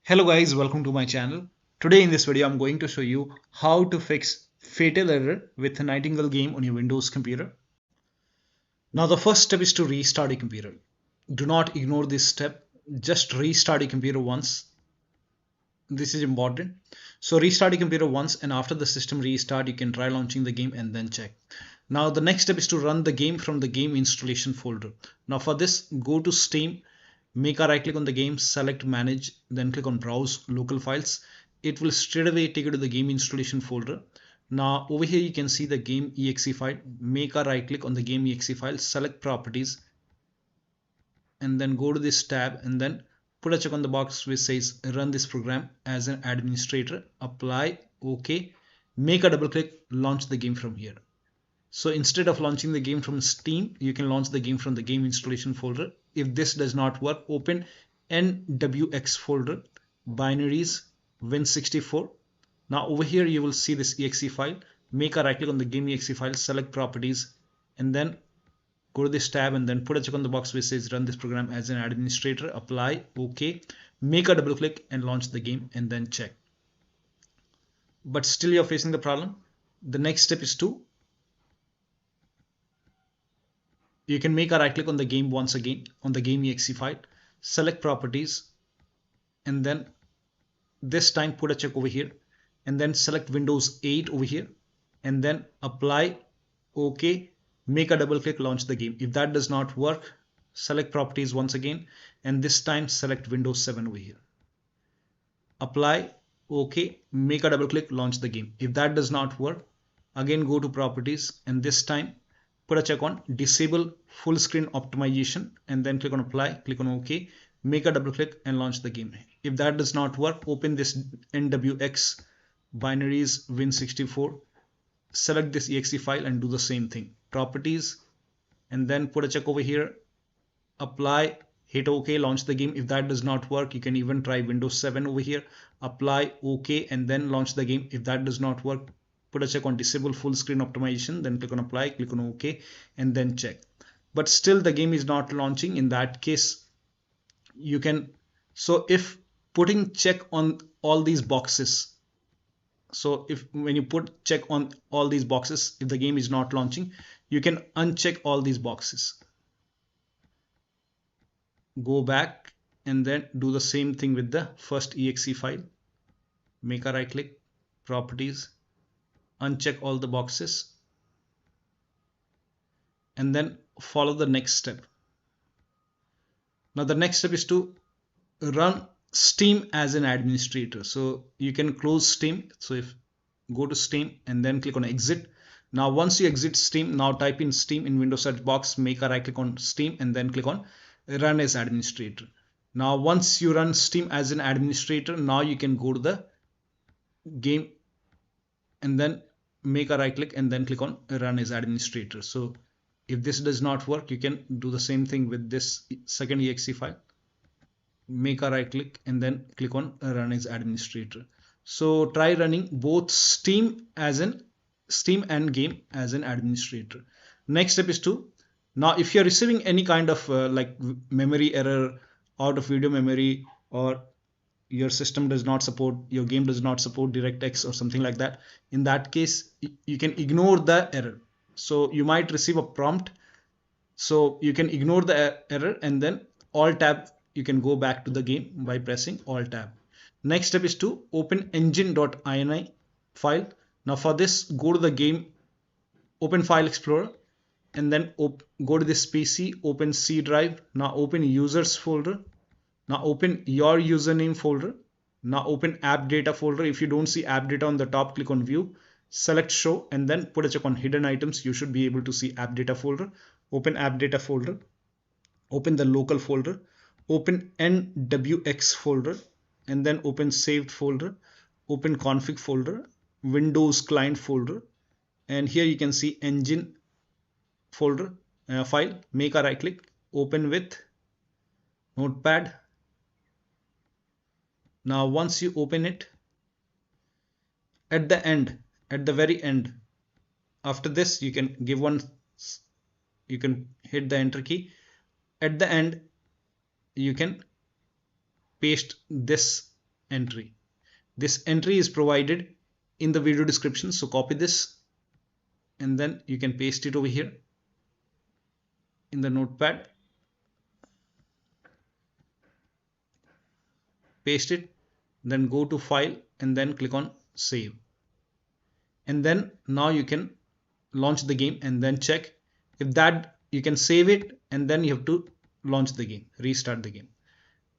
Hello guys, welcome to my channel. Today in this video I'm going to show you how to fix fatal error with a Nightingale game on your Windows computer. Now the first step is to restart your computer. Do not ignore this step, just restart your computer once. This is important. So restart your computer once, and after the system restart you can try launching the game and then check. Now the next step is to run the game from the game installation folder. Now for this, go to Steam. Make a right click on the game, select manage, then click on browse local files. It will straight away take you to the game installation folder. Now over here you can see the game.exe file. Make a right click on the game.exe file, select properties, and then go to this tab and then put a check on the box which says run this program as an administrator. Apply, OK. Make a double click, launch the game from here. So instead of launching the game from Steam, you can launch the game from the game installation folder. If this does not work, open NWX folder, binaries, Win64. Now over here you will see this exe file. Make a right click on the game.exe file, select properties, and then go to this tab and then put a check on the box which says run this program as an administrator. Apply, OK. Make a double click and launch the game and then check. But still you're facing the problem. The next step is to you can make a right click on the game once again on the game.exe file, select properties, and then this time put a check over here and then select Windows 8 over here and then apply, OK. Make a double click, launch the game. If that does not work, select properties once again and this time select Windows 7 over here. Apply, OK. Make a double click, launch the game. If that does not work, again go to properties and this time put a check on disable full screen optimization and then click on apply, click on OK, make a double click and launch the game. If that does not work, open this NWX binaries Win64, select this exe file and do the same thing. Properties and then put a check over here, apply, hit OK, launch the game. If that does not work, you can even try Windows 7 over here, apply, OK, and then launch the game. If that does not work, put a check on disable full screen optimization, then click on apply, click on OK, and then check. But still the game is not launching. In that case, you can, so if putting check on all these boxes, so if when you put check on all these boxes, if the game is not launching, you can uncheck all these boxes. Go back and then do the same thing with the first exe file. Make a right click, properties, uncheck all the boxes and then follow the next step. Now the next step is to run Steam as an administrator. So you can close Steam. So if go to Steam and then click on exit. Now once you exit Steam, now type in Steam in Windows search box, make a right click on Steam and then click on run as administrator. Now once you run Steam as an administrator, now you can go to the game and then make a right click and then click on run as administrator. So if this does not work, you can do the same thing with this second exe file. Make a right click and then click on run as administrator. So try running both Steam and game as an administrator. Next step is to, now if you're receiving any kind of like memory error, out of video memory, or your system does not support, your game does not support DirectX or something like that, in that case you can ignore the error. So you might receive a prompt, so you can ignore the error and then alt tab, you can go back to the game by pressing alt tab. Next step is to open Engine.ini file. Now for this, go to the game, open File Explorer and then go to this PC, open C drive. Now open users folder. Now open your username folder. Now open app data folder. If you don't see app data on the top, click on view, select show and then put a check on hidden items. You should be able to see app data folder. Open app data folder, open the local folder, open NWX folder and then open saved folder, open config folder, Windows client folder, and here you can see engine folder file. Make a right click, open with notepad. Now once you open it, at the very end, after this you can give one, you can hit the enter key. At the end you can paste this entry. This entry is provided in the video description, so copy this and then you can paste it over here in the notepad. Paste it, then go to file and then click on save. And then now you can launch the game and then check if that, you can save it and then you have to launch the game, restart the game.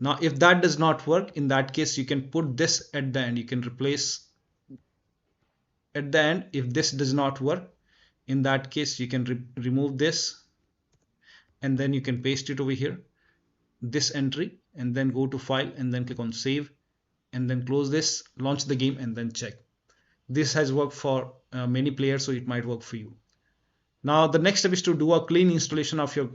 Now if that does not work, in that case you can put this at the end, you can replace at the end. If this does not work, in that case you can remove this and then you can paste it over here, this entry, and then go to file and then click on save and then close this, launch the game and then check. This has worked for many players, so it might work for you. Now the next step is to do a clean installation of your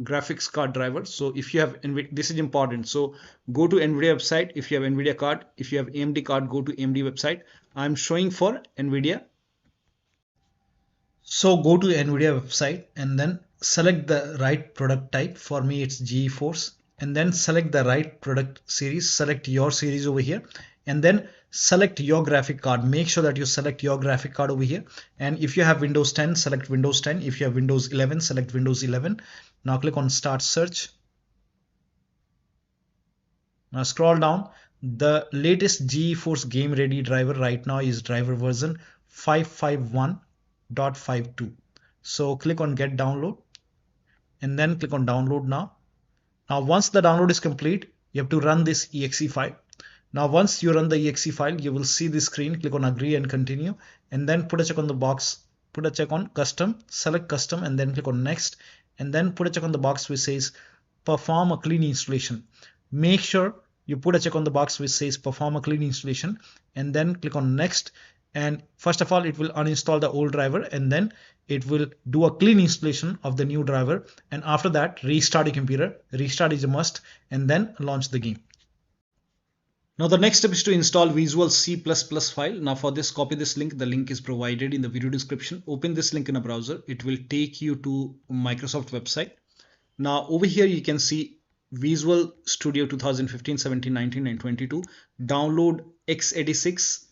graphics card driver. So if you have, this is important, so go to NVIDIA website. If you have NVIDIA card, if you have AMD card, go to AMD website. I'm showing for NVIDIA. So go to NVIDIA website and then select the right product type. For me it's GeForce, and then select the right product series, select your series over here and then select your graphic card. Make sure that you select your graphic card over here, and if you have Windows 10, select Windows 10. If you have Windows 11, select Windows 11. Now click on start search. Now scroll down. The latest GeForce Game Ready driver right now is driver version 551.52. so click on get download and then click on download now. Now once the download is complete, you have to run this exe file. Now once you run the exe file, you will see this screen. Click on agree and continue and then put a check on the box, put a check on custom, select custom and then click on next and then put a check on the box which says perform a clean installation. Make sure you put a check on the box which says perform a clean installation and then click on next. And first of all, it will uninstall the old driver and then it will do a clean installation of the new driver, and after that restart your computer. Restart is a must and then launch the game. Now the next step is to install Visual C++ file. Now for this, copy this link. The link is provided in the video description. Open this link in a browser. It will take you to Microsoft website. Now over here you can see Visual Studio 2015, 17, 19 and 22. Download x86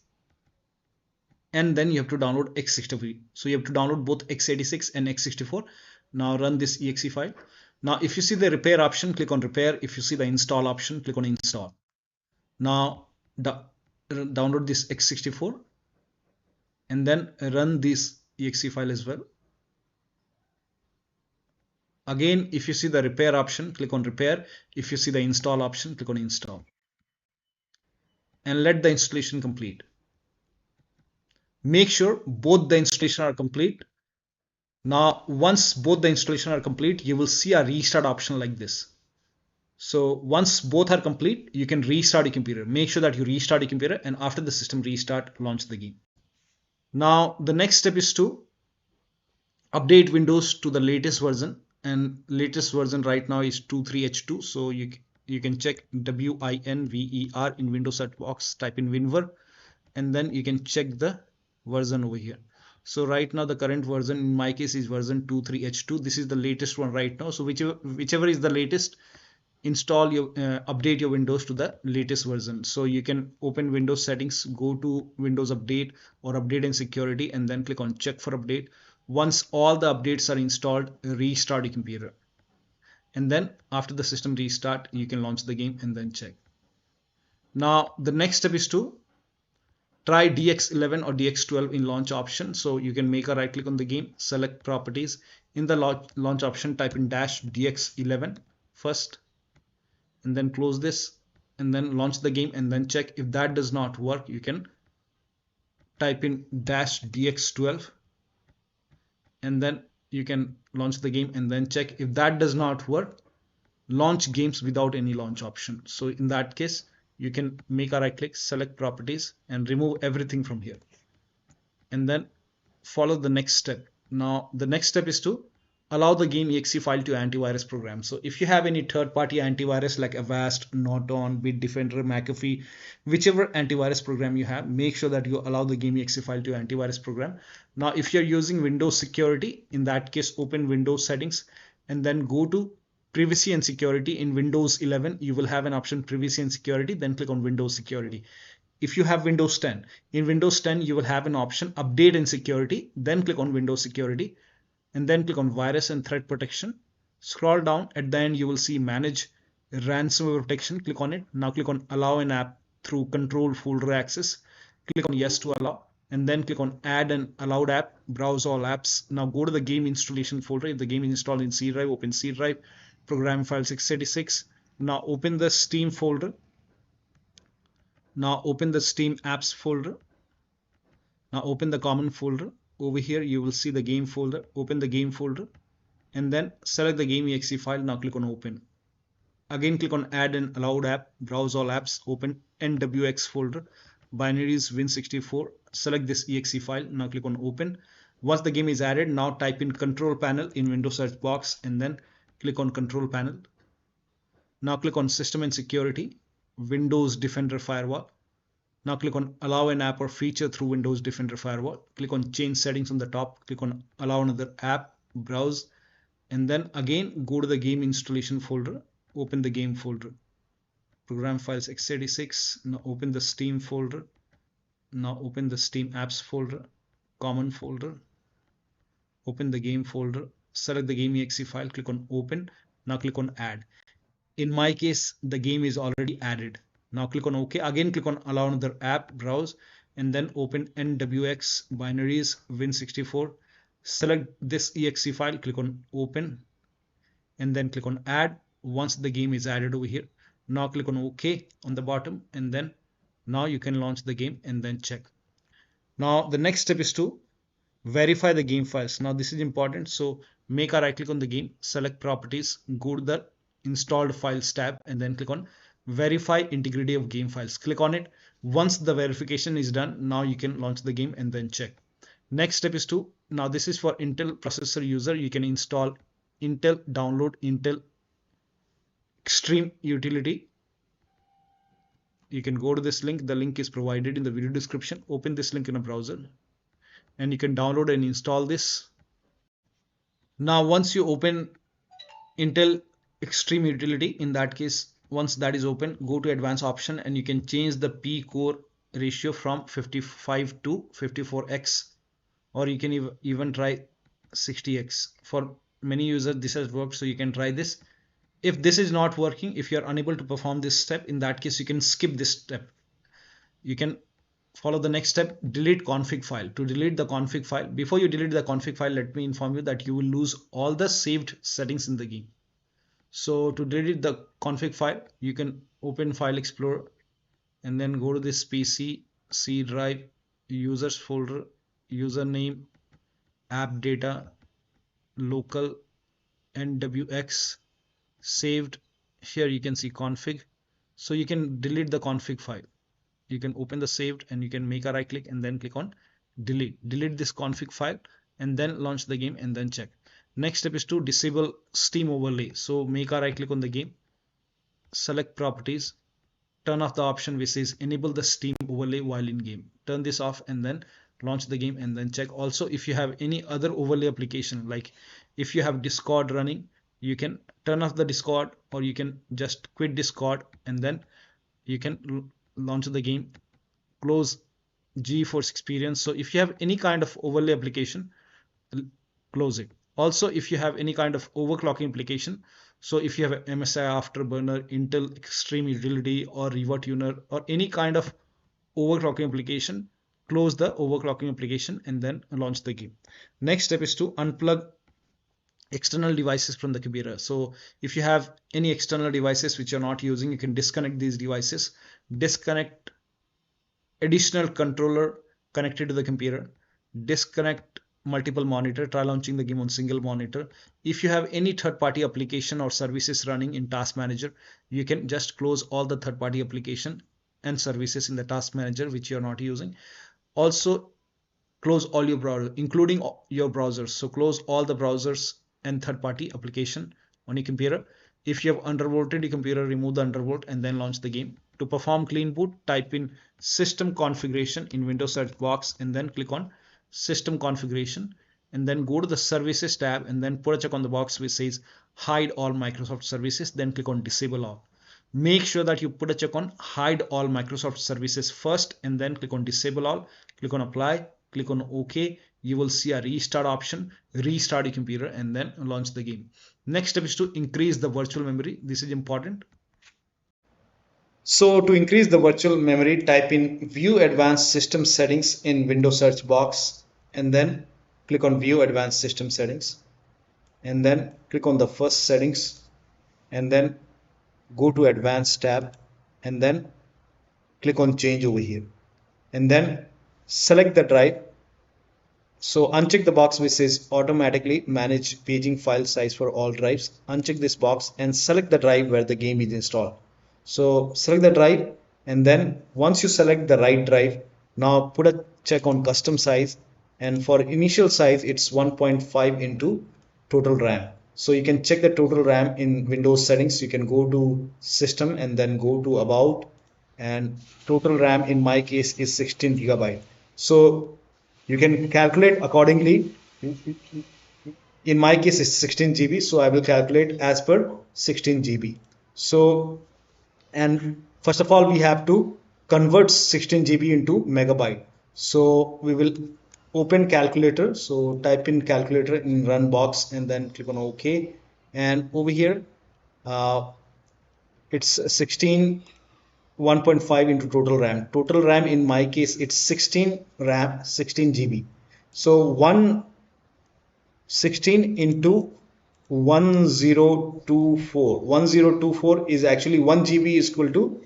and then you have to download x64. So you have to download both x86 and x64. Now run this exe file. Now if you see the repair option, click on repair. If you see the install option, click on install. Now download this x64 and then run this exe file as well. Again, if you see the repair option, click on repair. If you see the install option, click on install and let the installation complete. Make sure both the installation are complete. Now once both the installation are complete, you will see a restart option like this. So once both are complete, you can restart your computer. Make sure that you restart your computer and after the system restart, launch the game. Now the next step is to update Windows to the latest version, and latest version right now is 23H2. So you can check WINVER in Windows search box, type in WinVer and then you can check the version over here. So right now the current version in my case is version 23H2. This is the latest one right now. So whichever is the latest, install your update your Windows to the latest version. So you can open Windows settings, go to Windows update or update and security and then click on check for update. Once all the updates are installed, restart your computer and then after the system restart, you can launch the game and then check. Now the next step is to try DX11 or DX12 in launch option. So you can make a right click on the game, select properties. In the launch option, type in -DX11 first and then close this and then launch the game and then check. If that does not work, you can type in -DX12 and then you can launch the game and then check. If that does not work, launch games without any launch option. So in that case, you can make a right click, select properties and remove everything from here and then follow the next step. Now the next step is to allow the game exe file to antivirus program. So if you have any third-party antivirus like Avast, Norton, Bitdefender, McAfee, whichever antivirus program you have, make sure that you allow the game exe file to antivirus program. Now if you're using Windows security, in that case open Windows settings and then go to privacy and security. In Windows 11 you will have an option privacy and security, then click on Windows security. If you have Windows 10, in Windows 10 you will have an option update and security, then click on Windows security and then click on virus and threat protection. Scroll down, at the end you will see manage ransomware protection, click on it. Now click on allow an app through control folder access, click on yes to allow and then click on add an allowed app, browse all apps. Now go to the game installation folder. If the game is installed in C drive, open C drive, program files x86. Now open the Steam folder. Now open the Steam apps folder. Now open the common folder. Over here you will see the game folder. Open the game folder and then select the game.exe file. Now click on open. Again click on add an allowed app, browse all apps, open NWX folder, binaries Win64, select this exe file. Now click on open. Once the game is added, now type in control panel in Windows search box and then click on control panel. Now click on system and security, Windows Defender Firewall. Now click on allow an app or feature through Windows Defender Firewall. Click on change settings on the top, click on allow another app, browse, and then again go to the game installation folder, open the game folder, program files x86. Now open the Steam folder. Now open the Steam apps folder, common folder, open the game folder, select the game.exe file, click on open. Now click on add. In my case the game is already added. Now click on OK. Again click on allow another app, browse, and then open NWX binaries Win64. Select this exe file, click on open, and then click on add. Once the game is added over here, now click on OK on the bottom, and then now you can launch the game and then check. Now the next step is to verify the game files. Now this is important. So make a right click on the game, select properties, go to the installed files tab, and then click on verify integrity of game files. Click on it. Once the verification is done, now you can launch the game and then check. Next step is to, now this is for Intel processor user, you can install Intel, download Intel Extreme Utility. You can go to this link. The link is provided in the video description. Open this link in a browser and you can download and install this. Now once you open Intel Extreme Utility, in that case, once that is open, go to advanced option and you can change the P core ratio from 55 to 54x, or you can even try 60x. For many users this has worked, so you can try this. If this is not working, if you are unable to perform this step, in that case you can skip this step. You can follow the next step, delete config file. To delete the config file, before you delete the config file, let me inform you that you will lose all the saved settings in the game. So to delete the config file, you can open File Explorer and then go to this PC, C drive, users folder, username, app data, local, NWX, saved. Here you can see config. So you can delete the config file. You can open the saved and you can make a right click and then click on delete. Delete this config file and then launch the game and then check. Next step is to disable Steam overlay. So make a right click on the game, select properties, turn off the option which says enable the Steam overlay while in game. Turn this off and then launch the game and then check. Also, if you have any other overlay application, like if you have Discord running, you can turn off the Discord, or you can just quit Discord and then you can launch the game, close GeForce Experience. So if you have any kind of overlay application, close it. Also, if you have any kind of overclocking application, so if you have MSI Afterburner, Intel Extreme Utility, or RivaTuner, or any kind of overclocking application, close the overclocking application and then launch the game. Next step is to unplug external devices from the computer. So if you have any external devices which you're not using, you can disconnect these devices, disconnect additional controller connected to the computer, disconnect multiple monitor, try launching the game on single monitor. If you have any third-party application or services running in Task Manager, you can just close all the third-party application and services in the Task Manager which you're not using. Also close all your browsers, including your browsers. So close all the browsers and third-party application on your computer. If you have undervolted your computer, remove the undervolt and then launch the game. To perform clean boot, type in system configuration in Windows search box and then click on system configuration and then go to the services tab and then put a check on the box which says hide all Microsoft services, then click on disable all. Make sure that you put a check on hide all Microsoft services first and then click on disable all. Click on apply, click on OK. You will see a restart option. Restart your computer and then launch the game. Next step is to increase the virtual memory. This is important. So to increase the virtual memory, type in View Advanced System Settings in Windows search box and then click on View Advanced System Settings and then click on the first settings and then go to Advanced tab and then click on Change over here and then select the drive. So uncheck the box which says automatically manage paging file size for all drives. Uncheck this box and select the drive where the game is installed. So select the drive and then once you select the right drive, now put a check on custom size, and for initial size it's 1.5 into total RAM. So you can check the total RAM in Windows settings. You can go to system and then go to about, and total RAM in my case is 16 gigabyte. So you can calculate accordingly. In my case it's 16 GB, so I will calculate as per 16 GB. So, and first of all we have to convert 16 GB into megabyte. So we will open calculator. So type in calculator in run box and then click on OK, and over here it's 16 1.5 into total RAM. Total RAM in my case it's 16 RAM 16 GB. So 116 into 1024 is actually 1 GB is equal to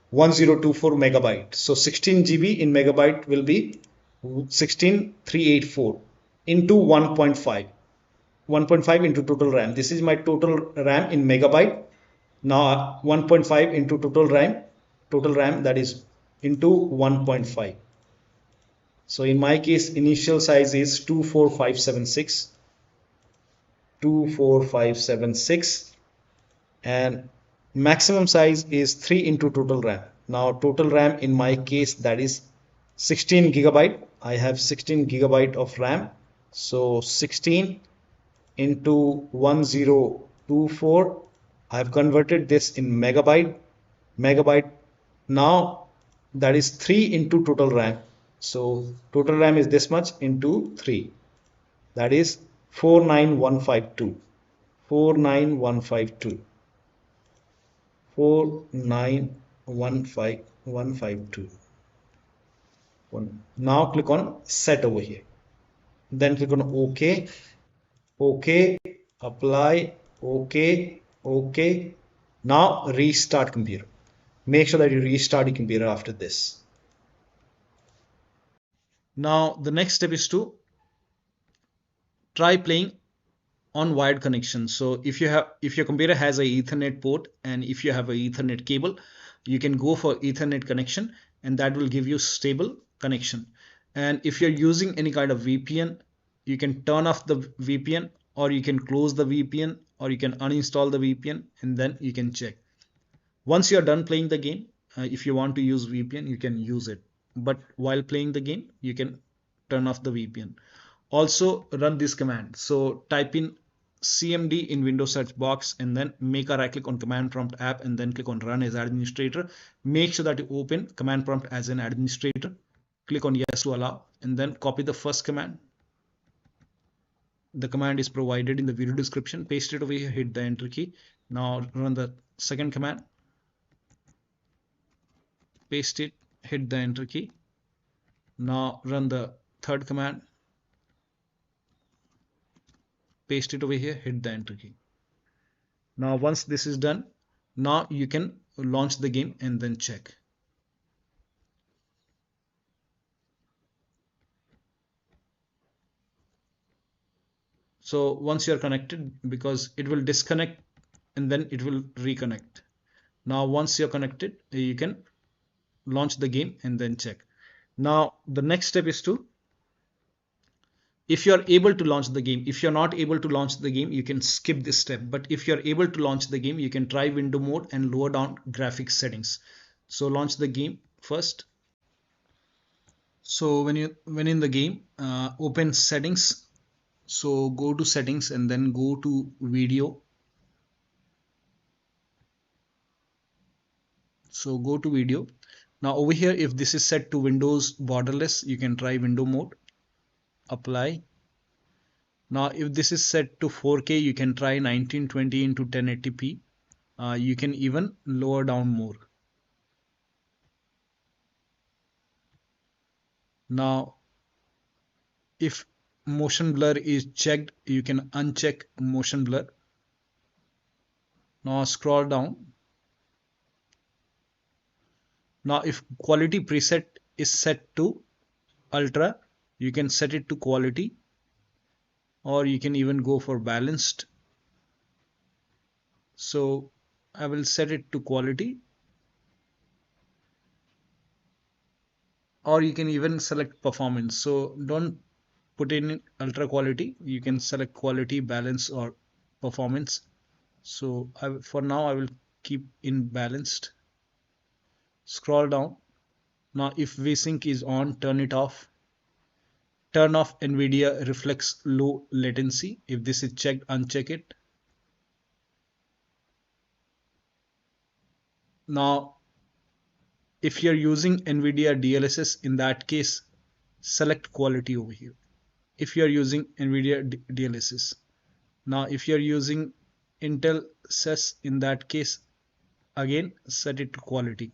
1024 megabyte. So 16 GB in megabyte will be 16384 into 1.5 into total RAM. This is my total RAM in megabyte. Now 1.5 into total RAM that is into 1.5. So in my case initial size is 24576 and maximum size is 3 into total RAM. Now total RAM in my case that is 16 gigabyte. I have 16 gigabyte of RAM. So 16 into 1024, I have converted this in megabyte. Now that is 3 into total RAM. So total RAM is this much into 3, that is 49152. 4915152. Now click on set over here, then click on OK, apply, OK. Now restart computer. Make sure that you restart your computer after this. Now the next step is to try playing on wired connection. So if your computer has a Ethernet port and if you have a Ethernet cable, you can go for Ethernet connection and that will give you stable connection. And if you're using any kind of VPN, you can turn off the VPN or you can close the VPN or you can uninstall the VPN and then you can check. Once you're done playing the game, if you want to use VPN, you can use it. But while playing the game, you can turn off the VPN. Also run this command. So type in CMD in Windows search box and then make a right click on command prompt app and then click on run as administrator. Make sure that you open command prompt as an administrator. Click on yes to allow and then copy the first command. The command is provided in the video description. Paste it over here, hit the enter key. Now run the second command. Paste it, hit the enter key. Now run the third command. Paste it over here, hit the enter key. Now once this is done, now you can launch the game and then check. So once you're connected, because it will disconnect and then it will reconnect. Now once you're connected, you can launch the game and then check. Now the next step is to, if you're able to launch the game, if you're not able to launch the game, you can skip this step. But if you're able to launch the game, you can try window mode and lower down graphics settings. So launch the game first. So when in the game, open settings So go to settings and then go to video. So go to video. Now over here, if this is set to Windows borderless, you can try window mode, apply. Now if this is set to 4K, you can try 1920 into 1080p. You can even lower down more. Now if motion blur is checked, you can uncheck motion blur. Now scroll down. Now if quality preset is set to ultra, you can set it to quality, or you can even go for balanced. So I will set it to quality, or you can even select performance. So don't put in ultra quality, you can select quality, balance, or performance. So for now I will keep in balanced. Scroll down. Now if vsync is on, turn it off. Turn off NVIDIA reflex low latency. If this is checked, uncheck it. Now if you're using NVIDIA DLSS, in that case select quality over here. If you're using NVIDIA DLSS. Now if you're using Intel SES, in that case again set it to quality.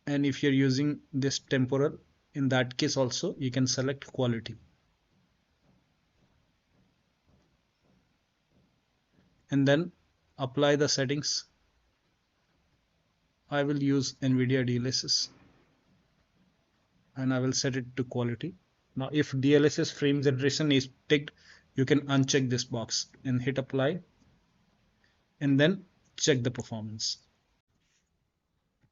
And if you're using this temporal, in that case also you can select quality. And then apply the settings. I will use NVIDIA DLSS and I will set it to quality. Now if DLSS frame generation is ticked, you can uncheck this box and hit apply and then check the performance.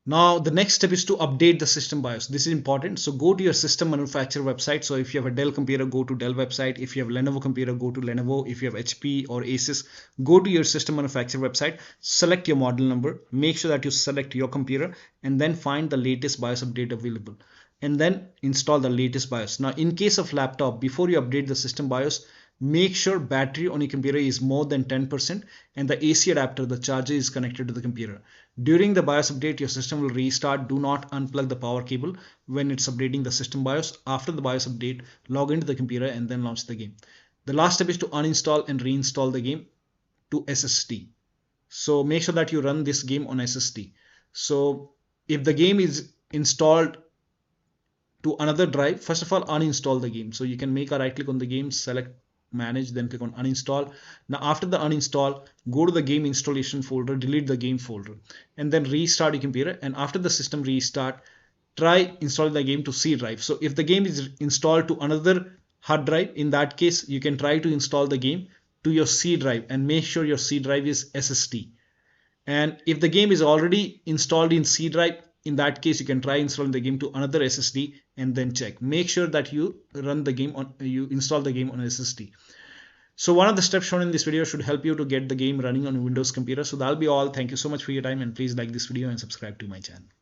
Now the next step is to update the system BIOS. This is important. So go to your system manufacturer website. So if you have a Dell computer, go to Dell website. If you have Lenovo computer, go to Lenovo. If you have HP or Asus, go to your system manufacturer website, select your model number, make sure that you select your computer and then find the latest BIOS update available and then install the latest BIOS. Now in case of laptop, before you update the system BIOS, make sure battery on your computer is more than 10% and the AC adapter, the charger, is connected to the computer. During the BIOS update, your system will restart. Do not unplug the power cable when it's updating the system BIOS. After the BIOS update, log into the computer and then launch the game. The last step is to uninstall and reinstall the game to SSD. So make sure that you run this game on SSD. So if the game is installed to another drive, first of all uninstall the game. So you can make a right click on the game, select manage, then click on uninstall. Now after the uninstall, go to the game installation folder, delete the game folder and then restart your computer. And after the system restart, try installing the game to C drive. So if the game is installed to another hard drive, in that case you can try to install the game to your C drive and make sure your C drive is SSD. And if the game is already installed in C drive, in that case you can try installing the game to another SSD and then check. Make sure that you run the game on, you install the game on SSD. So one of the steps shown in this video should help you to get the game running on a Windows computer. So that'll be all. Thank you so much for your time and please like this video and subscribe to my channel.